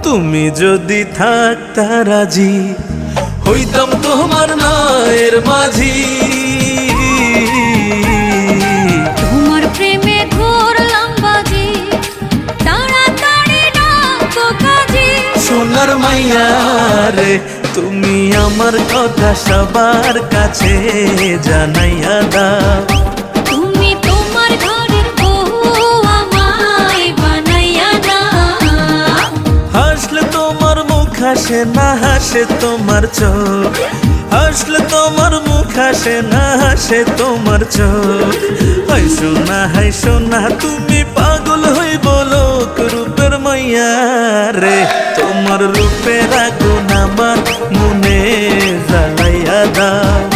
তুমি যদি থাকতা রাজি হইতাম তোমার মায়ের মাঝি। তোমার প্রেমে ধরলাম বাজি, তাড়াতাড়ি ডাকো কাজী। সোনার মাইয়া রে তুমি আমার কথা সবার কাছে জানাইয়া দাও। তুমি তোমার ঘরের বউ আমায় বানাইয়া দাও। হাসলে তোমার মুখ হাসে না হাসে তোমার চোখ, হাসলে তোমার মুখ হাসে না হাসে তোমার চোখ। হাই সোনা তুমি পাগল হই বলো রূপের মাইয়া রে, তোমার রূপের আগুন আমার মনে জ্বালাইয়া দাও।